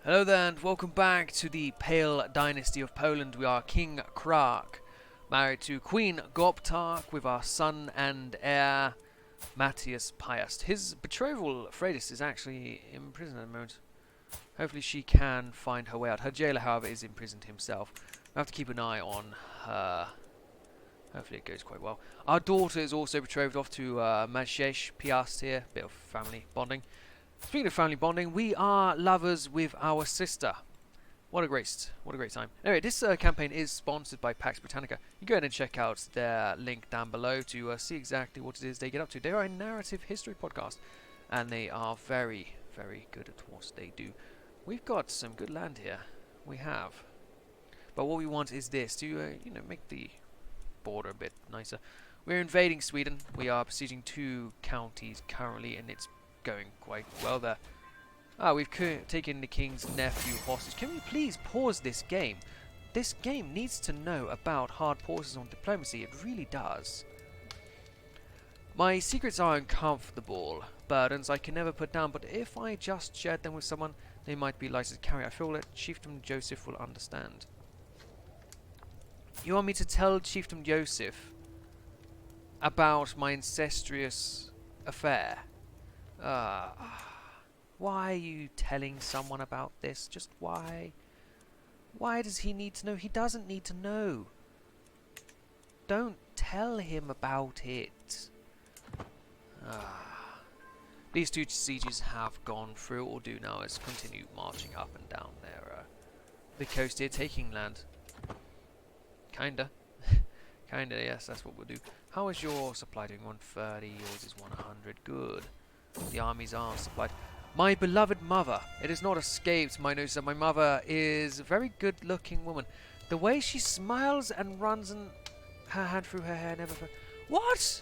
Hello there and welcome back to the Pale Dynasty of Poland. We are King Krak, married to Queen Goptark with our son and heir Matthias Piast. His betrothal, Freydis, is actually in prison at the moment. Hopefully she can find her way out. Her jailer, however, is imprisoned himself. We have to keep an eye on her. Hopefully it goes quite well. Our daughter is also betrothed off to Maciej Piast here. Bit of family bonding. Speaking of family bonding, we are lovers with our sister. What a great time. Anyway, this campaign is sponsored by Pax Britannica. You go ahead and check out their link down below to see exactly what it is they get up to. They are a narrative history podcast, and they are very, very good at what they do. We've got some good land here. We have. But what we want is this, to make the border a bit nicer. We're invading Sweden. We are besieging 2 counties currently, and it's going quite well there. We've taken the king's nephew hostage. Can we please pause this game? This game needs to know about hard pauses on diplomacy. It really does. My secrets are uncomfortable burdens I can never put down, but if I just shared them with someone, they might be licensed to carry. I feel that Chieftain Joseph will understand. You want me to tell Chieftain Joseph about my incestuous affair? Why are you telling someone about this? Just why? Why does he need to know? He doesn't need to know. Don't tell him about it. These 2 sieges have gone through. What we'll do now is continue marching up and down the coast here, taking land. Kinda. Kinda, yes, that's what we'll do. How is your supply doing? 130, yours is 100. Good. The armies are supplied. My beloved mother. It has not escaped my notice that my mother is a very good-looking woman. The way she smiles and runs and her hand through her hair never... What?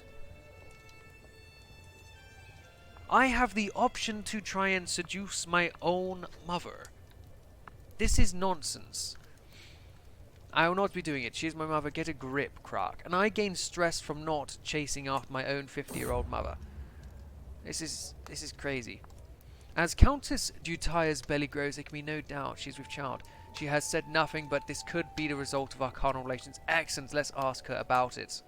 I have the option to try and seduce my own mother. This is nonsense. I will not be doing it. She is my mother. Get a grip, Krak. And I gain stress from not chasing after my own 50-year-old mother. This is crazy. As Countess Dutaya's belly grows, there can be no doubt she's with child. She has said nothing, but this could be the result of our carnal relations. Excellent, let's ask her about it.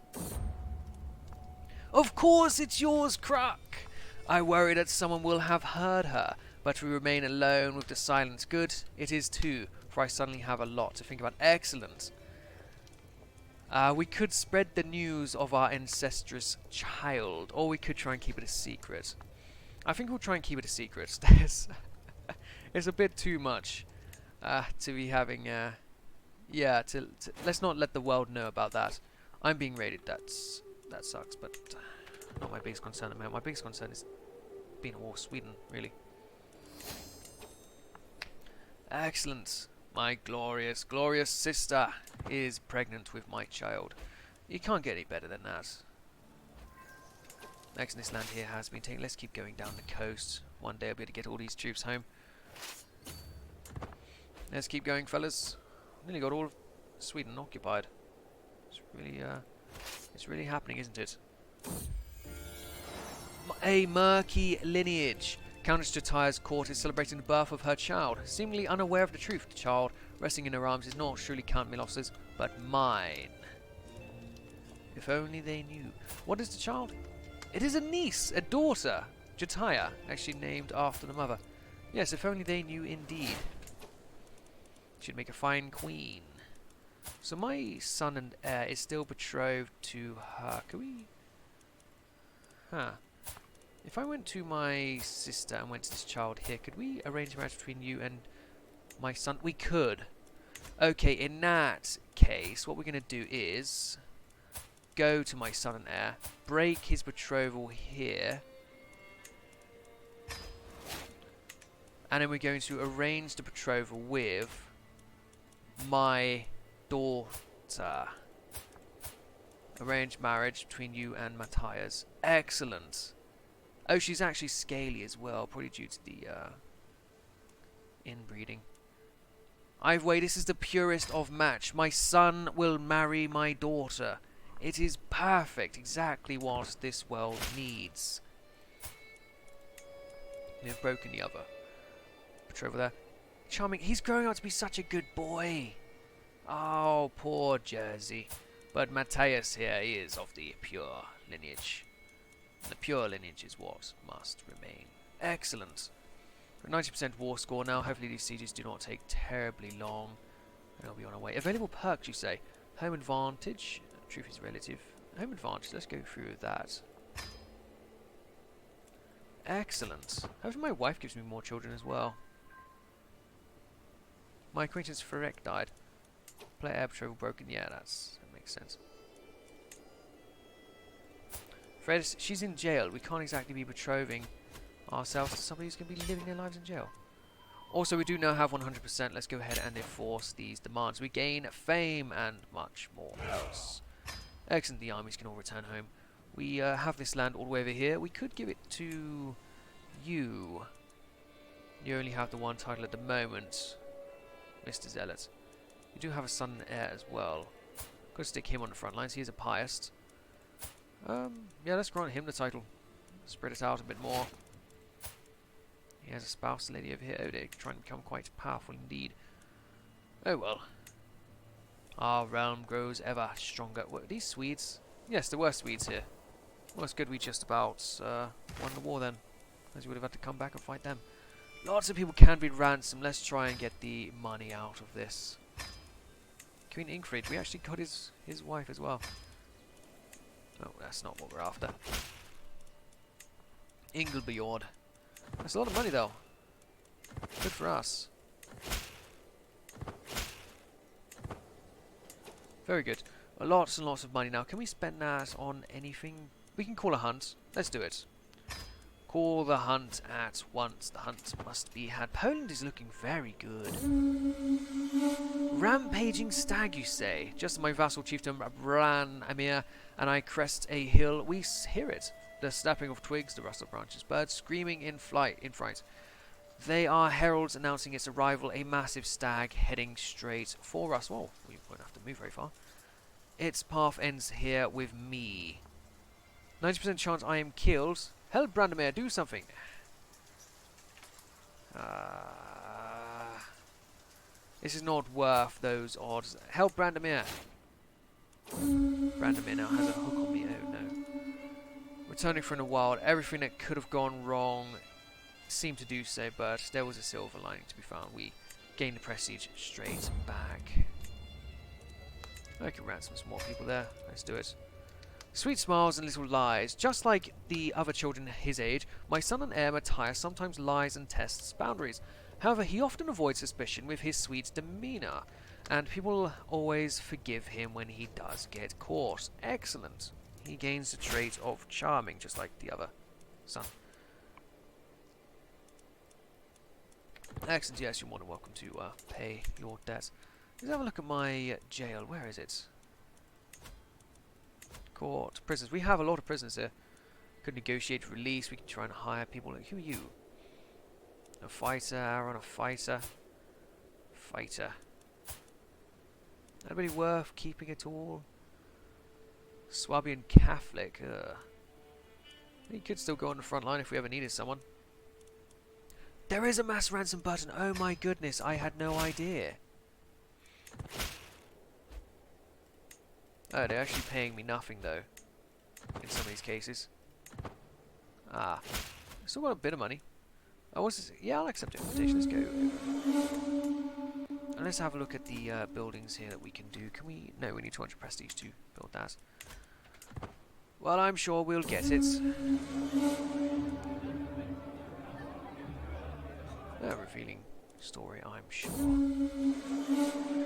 Of course it's yours, Krak! I worry that someone will have heard her, but we remain alone with the silence. Good, it is too, for I suddenly have a lot to think about. Excellent. We could spread the news of our incestuous child, or we could try and keep it a secret. I think we'll try and keep it a secret. It's a bit too much to be having. Let's not let the world know about that. I'm being raided. That sucks, but not my biggest concern at the moment. My biggest concern is being at war with Sweden, really. Excellent. My glorious, glorious sister is pregnant with my child. You can't get any better than that. Next, this land here has been taken. Let's keep going down the coast. One day I'll be able to get all these troops home. Let's keep going, fellas. Nearly got all of Sweden occupied. It's really happening, isn't it? A murky lineage. Countess Jataya's court is celebrating the birth of her child. Seemingly unaware of the truth, the child resting in her arms is not surely Count Milos's, but mine. If only they knew. What is the child? It is a niece, a daughter. Jataya, actually named after the mother. Yes, if only they knew indeed. She'd make a fine queen. So my son and heir is still betrothed to her. Can we... If I went to my sister and went to this child here, could we arrange a marriage between you and my son? We could. Okay, in that case, what we're going to do is go to my son and heir, break his betrothal here, and then we're going to arrange the betrothal with my daughter. Arrange marriage between you and Matthias. Excellent. Oh, she's actually scaly as well, probably due to the inbreeding. Either way, this is the purest of match. My son will marry my daughter. It is perfect, exactly what this world needs. We have broken the other betrothal there. Charming. He's growing up to be such a good boy. Oh, poor Jersey. But Matthias here is of the pure lineage. The pure lineage is what must remain. Excellent. 90% war score now. Hopefully these sieges do not take terribly long. And I'll be on our way. Available perks, you say? Home advantage. Truth is relative. Home advantage. Let's go through that. Excellent. Hopefully my wife gives me more children as well. My acquaintance Ferrek died. Player air betrothal broken. Yeah, that makes sense. Fred, she's in jail. We can't exactly be betrothing ourselves to somebody who's going to be living their lives in jail. Also, we do now have 100%. Let's go ahead and enforce these demands. We gain fame and much more else. Excellent. The armies can all return home. We have this land all the way over here. We could give it to you. You only have the one title at the moment, Mr. Zealot. You do have a son and heir as well. Could stick him on the front lines. He is a pious. Yeah, let's grant him the title. Spread it out a bit more. He has a spouse, the lady over here. Oh, they try and become quite powerful indeed. Oh well. Our realm grows ever stronger. Were these Swedes? Yes, there were Swedes here. Well, it's good we just about won the war then, as we would have had to come back and fight them. Lots of people can be ransomed. Let's try and get the money out of this. Queen Ingrid, we actually got his wife as well. Oh, that's not what we're after. Ingelbjord. That's a lot of money though. Good for us. Very good. Lots and lots of money now. Can we spend that on anything? We can call a hunt. Let's do it. Call the hunt at once. The hunt must be had. Poland is looking very good. Rampaging stag, you say? Just my vassal chieftain Bran Amir and I crest a hill. We hear it. The snapping of twigs, the rustle of branches, birds screaming in fright. They are heralds announcing its arrival. A massive stag heading straight for us. Well, we won't have to move very far. Its path ends here with me. 90% chance I am killed. Help Brandomir, do something. This is not worth those odds. Help Brandomir. Brandomir now has a hook on me. Oh no. Returning from the wild, everything that could have gone wrong seemed to do so, but there was a silver lining to be found. We gained the prestige straight back. I can ransom some more people there. Let's do it. Sweet smiles and little lies. Just like the other children his age, my son and heir Matthias sometimes lies and tests boundaries. However, he often avoids suspicion with his sweet demeanour, and people always forgive him when he does get caught. Excellent. He gains the trait of charming, just like the other son. Excellent. Yes, you're more than welcome to pay your debt. Let's have a look at my jail. Where is it? Court. Prisoners. We have a lot of prisoners here. Could negotiate release. We can try and hire people. Who are you? A fighter. Aaron, a fighter. Fighter. Anybody worth keeping at all? Swabian Catholic. He could still go on the front line if we ever needed someone. There is a mass ransom button. Oh my goodness. I had no idea. Oh, they're actually paying me nothing though. In some of these cases. Ah. Still got a bit of money. Oh, what's this? Yeah, I'll accept the invitation. Let's go. And let's have a look at the buildings here that we can do. Can we? No, we need 200 prestige to build that. Well, I'm sure we'll get it. A revealing story, I'm sure.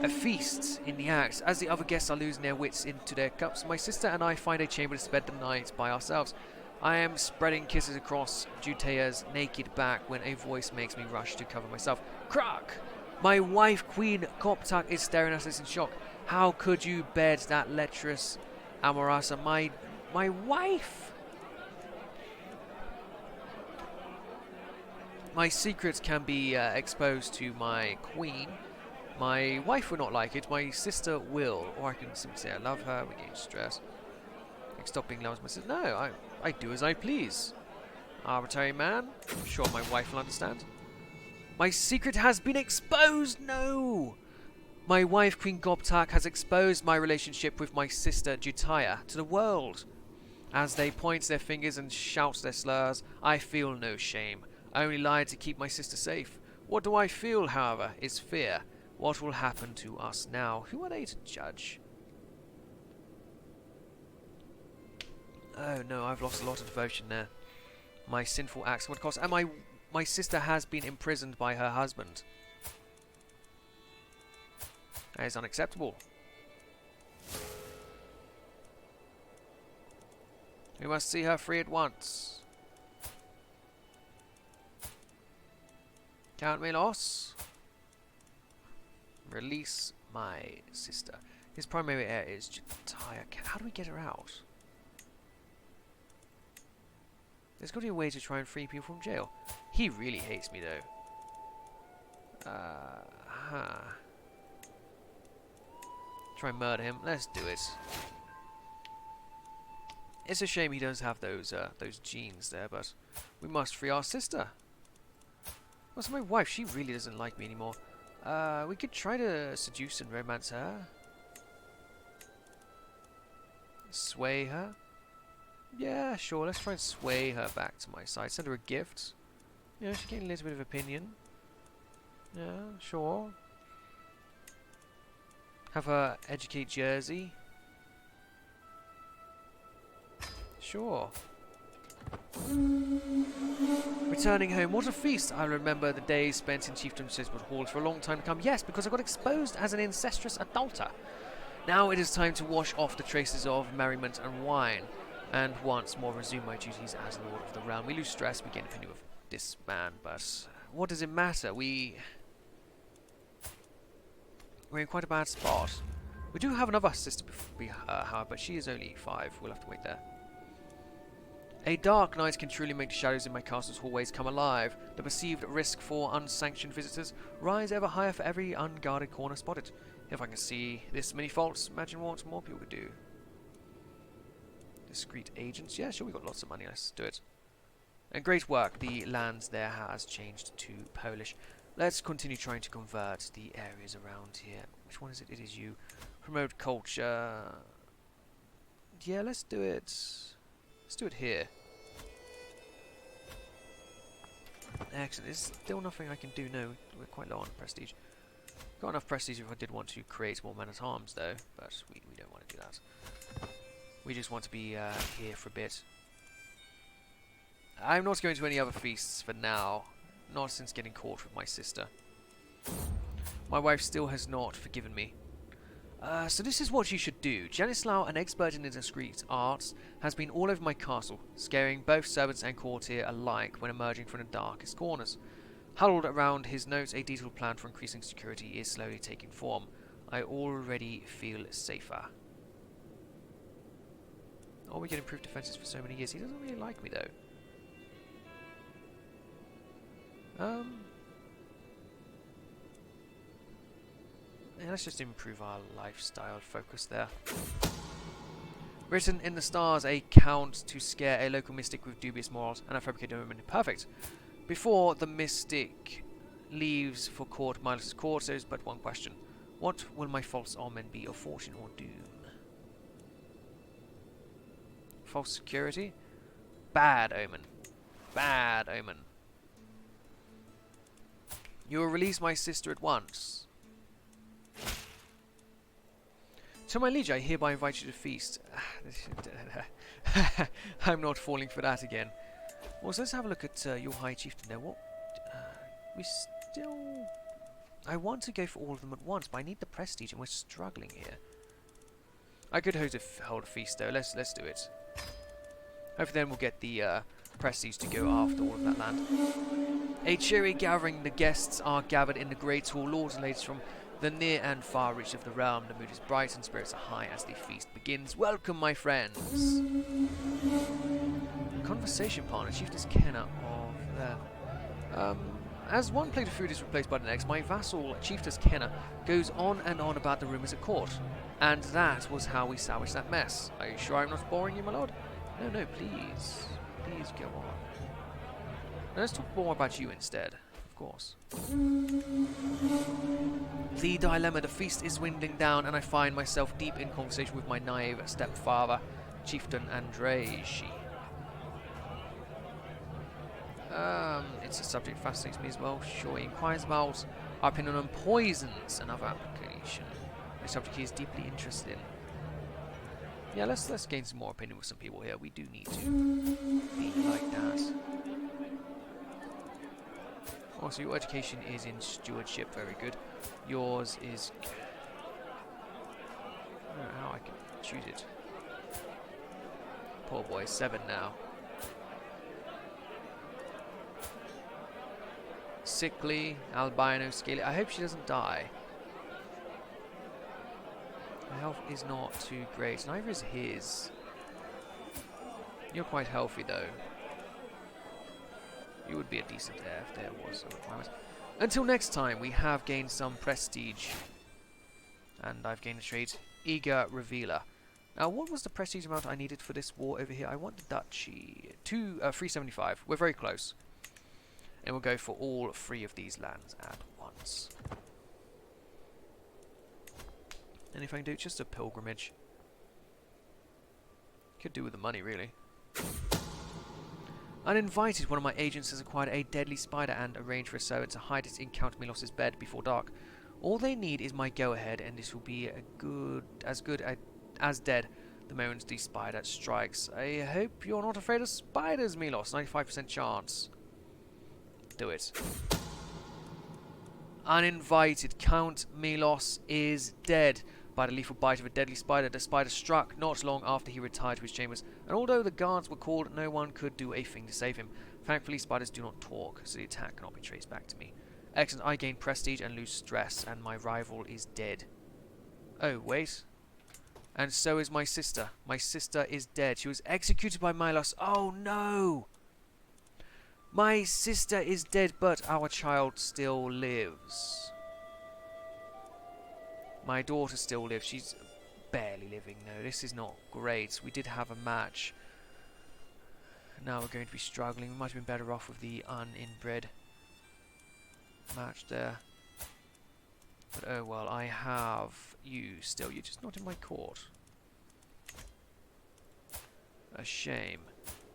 A feast in the act. As the other guests are losing their wits into their cups, my sister and I find a chamber to spend the night by ourselves. I am spreading kisses across Jutea's naked back when a voice makes me rush to cover myself. Crack! My wife, Queen Koptak, is staring at us in shock. How could you bed that lecherous Amorasa? My wife! My secrets can be exposed to my queen. My wife will not like it. My sister will. Or I can simply say I love her. We gain stress. I can stop being loved with my sister. No, I do as I please. Arbitrary man. I'm sure my wife will understand. My secret has been exposed! No! My wife, Queen Gobtak, has exposed my relationship with my sister Jutaya to the world. As they point their fingers and shout their slurs, I feel no shame. I only lied to keep my sister safe. What do I feel, however, is fear. What will happen to us now? Who are they to judge? Oh no, I've lost a lot of devotion there. My sinful acts would cost, and my sister has been imprisoned by her husband. That is unacceptable. We must see her free at once. Count Milos. Release my sister. His primary heir is Jutaya. How do we get her out? There's got to be a way to try and free people from jail. He really hates me though. Try and murder him. Let's do it. It's a shame he does have those genes there, but we must free our sister. Also, my wife, she really doesn't like me anymore. We could try to seduce and romance her. Sway her. Yeah, sure, let's try and sway her back to my side. Send her a gift. Yeah, she's getting a little bit of opinion. Yeah, sure. Have her educate Jersey. Sure. Returning home, what a feast! I remember the days spent in Chieftain Siswood Hall for a long time to come. Yes, because I got exposed as an incestuous adulterer. Now it is time to wash off the traces of merriment and wine, and once more resume my duties as Lord of the Realm. We lose stress, we gain opinion of this man, but what does it matter? We're in quite a bad spot. We do have another sister, however, but she is only 5. We'll have to wait there. A dark night can truly make the shadows in my castle's hallways come alive. The perceived risk for unsanctioned visitors rise ever higher for every unguarded corner spotted. If I can see this many faults, imagine what more people could do. Discreet agents? Yeah, sure, we've got lots of money, let's do it. And great work, the land there has changed to Polish. Let's continue trying to convert the areas around here. Which one is it? It is you. Promote culture. Yeah, let's do it. Let's do it here. Excellent. There's still nothing I can do. No, we're quite low on prestige. Got enough prestige if I did want to create more men-at-arms, though. But we don't want to do that. We just want to be here for a bit. I'm not going to any other feasts for now. Not since getting caught with my sister. My wife still has not forgiven me. So this is what you should do. Janislaw, an expert in the discreet arts, has been all over my castle, scaring both servants and courtier alike when emerging from the darkest corners. Huddled around his notes, a detailed plan for increasing security is slowly taking form. I already feel safer. Oh, we get improved defenses for so many years. He doesn't really like me, though. Yeah, let's just improve our lifestyle focus there. Written in the stars, a count to scare a local mystic with dubious morals and a fabricated woman. Perfect. Before the mystic leaves for court, Milos' court, there's but one question. What will my false omen be of fortune or doom? False security? Bad omen. Bad omen. You will release my sister at once. To my liege, I hereby invite you to feast. I'm not falling for that again. Also, let's have a look at your High Chieftain there. What? We still... I want to go for all of them at once, but I need the prestige, and we're struggling here. I could hold a feast, though. Let's do it. Hopefully then we'll get the prestige to go after all of that land. A cheery gathering. The guests are gathered in the great hall. Lords and ladies from the near and far reaches of the realm. The mood is bright and spirits are high as the feast begins. Welcome, my friends. Conversation partner, Chiefess Kenna of there. As one plate of food is replaced by the next, my vassal, Chiefess Kenna, goes on and on about the rumours at court. And that was how we salvaged that mess. Are you sure I'm not boring you, my lord? No, no, please. Please go on. Now let's talk more about you instead. Of course. The dilemma. The feast is winding down, and I find myself deep in conversation with my naive stepfather, Chieftain Andrzej. It's a subject that fascinates me as well. Sure, he inquires about our opinion on poisons and other application. A subject he is deeply interested in. Yeah, let's gain some more opinion with some people here. We do need to be like that. Also, your education is in stewardship. Very good. Yours is... I don't know how I can choose it. Poor boy, 7 now. Sickly, albino, scaly. I hope she doesn't die. Her health is not too great. Neither is his. You're quite healthy though. You would be a decent heir if there was a requirement. Until next time, we have gained some prestige. And I've gained a trait, Eager Revealer. Now, what was the prestige amount I needed for this war over here? I want the duchy. 375. We're very close. And we'll go for all 3 of these lands at once. And if I can do just a pilgrimage. Could do with the money, really. Uninvited, one of my agents has acquired a deadly spider and arranged for a servant to hide it in Count Milos's bed before dark. All they need is my go-ahead, and this will be as good as dead the moment the spider strikes. I hope you're not afraid of spiders, Milos. 95% chance. Do it. Uninvited, Count Milos is dead by the lethal bite of a deadly spider. The spider struck not long after he retired to his chambers, and although the guards were called, no one could do a thing to save him. Thankfully, spiders do not talk, so the attack cannot be traced back to me. Excellent, I gain prestige and lose stress, and my rival is dead. Oh, wait. And so is my sister. My sister is dead. She was executed by Milos. Oh, no! My sister is dead, but our child still lives. My daughter still lives. She's barely living, though. This is not great. We did have a match. Now we're going to be struggling. We might have been better off with the uninbred match there. But oh well, I have you still. You're just not in my court. A shame.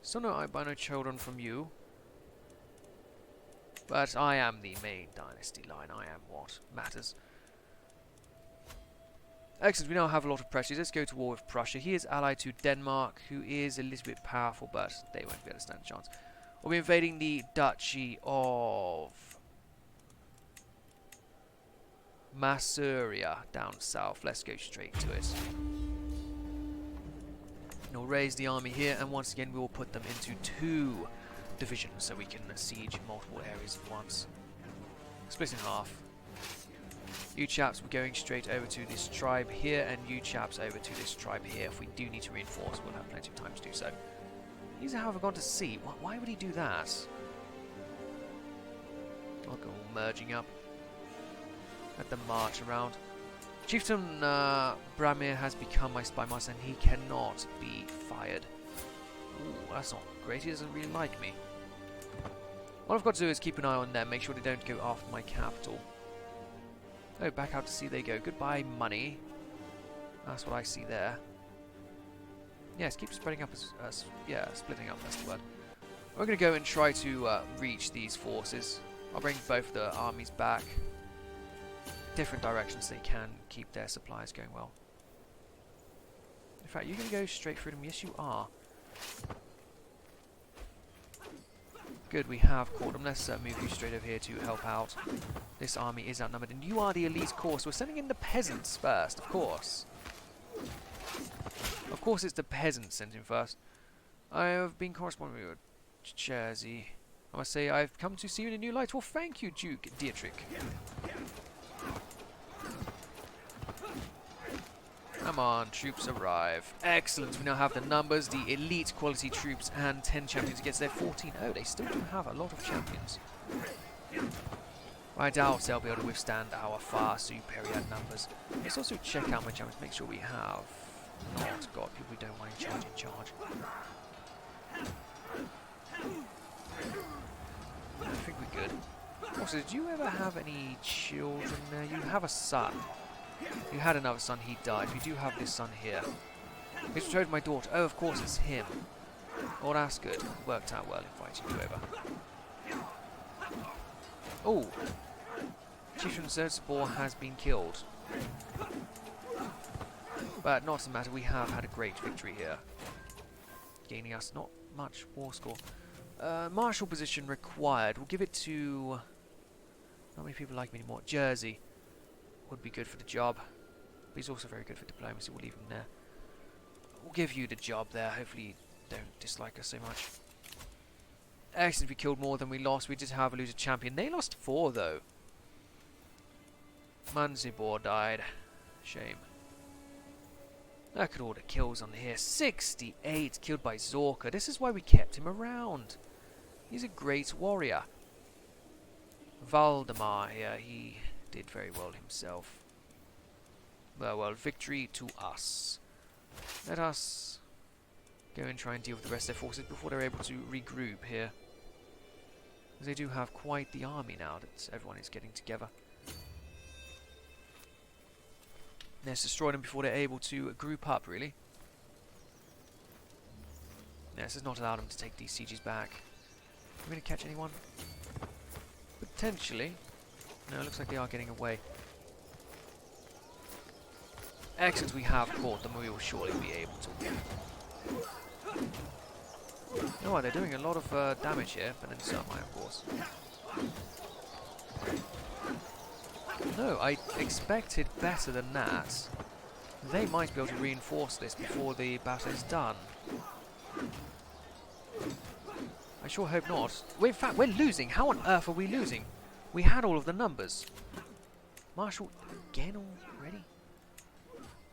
Still no albino children from you. But I am the main dynasty line. I am what matters. Excellent, we now have a lot of pressure. Let's go to war with Prussia. He is allied to Denmark, who is a little bit powerful, but they won't be able to stand a chance. We'll be invading the Duchy of Masuria down south. Let's go straight to it. And we'll raise the army here, and once again we will put them into 2 divisions so we can siege multiple areas at once. Split in half. You chaps were going straight over to this tribe here, and you chaps over to this tribe here. If we do need to reinforce, we'll have plenty of time to do so. These are however gone to sea. Why would he do that? I'll go all merging up. Let them march around. Chieftain Bramir has become my spy master, and he cannot be fired. Ooh, that's not great. He doesn't really like me. All I've got to do is keep an eye on them, make sure they don't go after my capital. Oh, back out to sea they go. Goodbye, money. That's what I see there. Yes, keep spreading up as yeah, splitting up, that's the word. We're going to go and try to reach these forces. I'll bring both the armies back. Different directions, they can keep their supplies going well. In fact, you're going to go straight through them. Yes, you are. Good, we have caught them. Let's move you straight over here to help out. This army is outnumbered, and you are the elite course. We're sending in the peasants first, of course. Of course, it's the peasants sent in first. I have been corresponding with Jersey. I must say, I've come to see you in a new light. Well, thank you, Duke Dietrich. Come on, troops arrive. Excellent, we now have the numbers, the elite quality troops, and 10 champions against their 14. Oh, they still do have a lot of champions. I doubt they'll be able to withstand our far superior numbers. Let's also check out my champions, make sure we have not got people we don't want in charge. I think we're good. Also, did you ever have any children there? You have a son. You had another son, he died. You do have this son here. He's betrothed my daughter. Oh, of course, it's him. Oh, that's good. It worked out well inviting you over. Oh! Chieftain Zerzbor has been killed. But not to matter, we have had a great victory here. Gaining us not much war score. Martial position required. We'll give it to... Not many people like me anymore. Jersey would be good for the job. But he's also very good for diplomacy. We'll leave him there. We'll give you the job there. Hopefully you don't dislike us so much. Excellent, we killed more than we lost. We did, however, lose a champion. They lost 4, though. Manzibor died. Shame. Look at all the kills on here. 68 killed by Zorka. This is why we kept him around. He's a great warrior. Valdemar here. He did very well himself. Well, victory to us. Let us go and try and deal with the rest of their forces before they're able to regroup here. Because they do have quite the army now that everyone is getting together. Let's destroy them before they're able to group up, really. This has not allowed them to take these sieges back. Are we going to catch anyone? Potentially. No, it looks like they are getting away. Excellent, we have caught them. We will surely be able to. Oh, they're doing a lot of damage here, but then so am I, of course. No, I expected better than that. They might be able to reinforce this before the battle is done. I sure hope not. In fact, we're losing. How on earth are we losing? We had all of the numbers. Marshal, again already?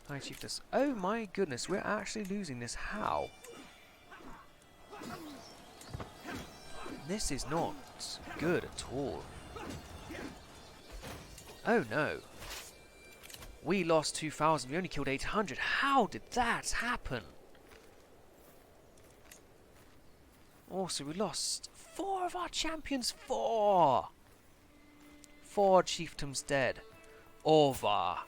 High Chiefess. Oh my goodness, we're actually losing this. How? This is not good at all. Oh no. We lost 2,000, we only killed 800. How did that happen? Also, we lost 4 of our champions. 4! 4 chieftains dead. Orvar.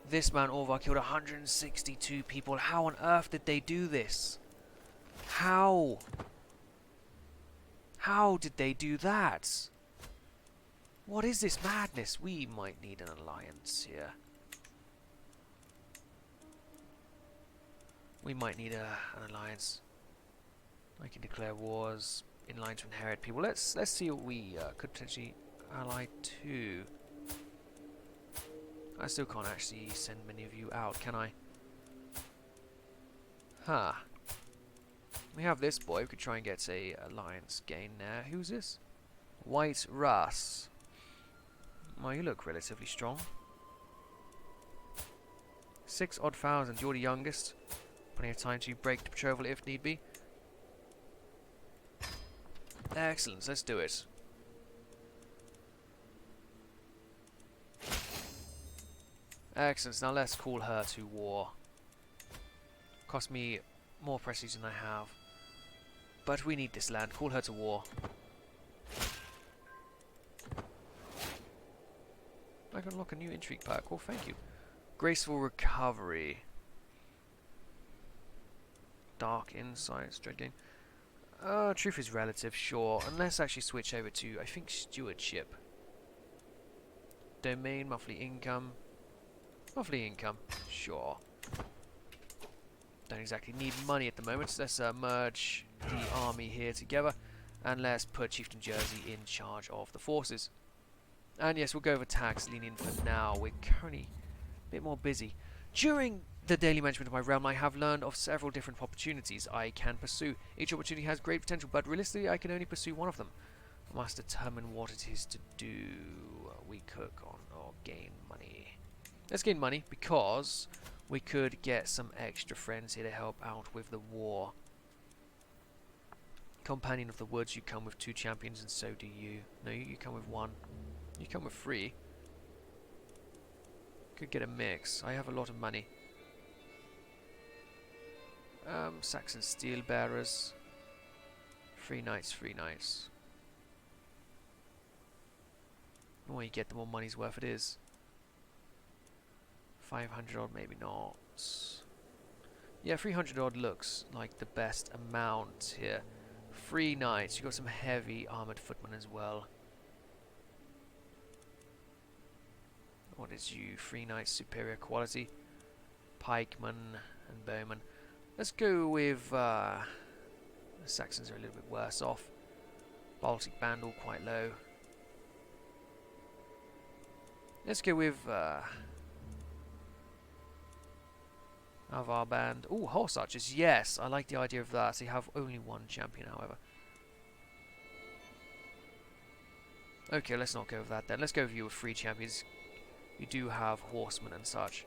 This man Orvar killed 162 people. How on earth did they do this? How? How did they do that? What is this madness? We might need an alliance here. We might need an alliance. I can declare wars in line to inherit people. Let's see what we could potentially ally to. I still can't actually send many of you out, can I? Huh. We have this boy. We could try and get a alliance gain there. Who's this? White Russ. Well, you look relatively strong. 6 odd thousand. You're the youngest. Plenty of time to break the betrothal if need be. Excellent. Let's do it. Excellent. Now let's call her to war. Cost me more prestige than I have. But we need this land. Call her to war. I can unlock a new intrigue perk. Well, thank you. Graceful recovery. Dark insights. Dread gain. Truth is relative, sure. And let's actually switch over to, I think, stewardship. Domain, monthly income. Monthly income, sure. Don't exactly need money at the moment, so let's merge the army here together. And let's put Chieftain Jersey in charge of the forces. And yes, we'll go over tax lenient for now. We're currently a bit more busy. During the daily management of my realm, I have learned of several different opportunities I can pursue. Each opportunity has great potential, but realistically I can only pursue one of them. I must determine what it is to do. We cook on or gain money. Let's gain money because we could get some extra friends here to help out with the war. Companion of the Woods, you come with 2 champions, and so do you. No, you come with 1. You come with 3. Could get a mix. I have a lot of money. Saxon Steel Bearers. 3 knights, 3 knights. The more you get, the more money's worth it is. 500 odd, maybe not. Yeah, 300 odd looks like the best amount here. 3 knights. You got some heavy armored footmen as well. What is you? 3 knights, superior quality. Pikemen and bowmen. Let's go with the Saxons are a little bit worse off. Baltic band all quite low. Let's go with Avar band. Oh, horse archers. Yes, I like the idea of that. So you have only one champion, however. Okay, let's not go with that then. Let's go with you with 3 champions. You do have horsemen and such.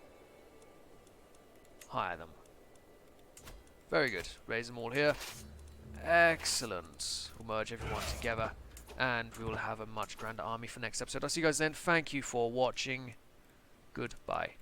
Hire them. Very good. Raise them all here. Excellent. We'll merge everyone together. And we will have a much grander army for next episode. I'll see you guys then. Thank you for watching. Goodbye.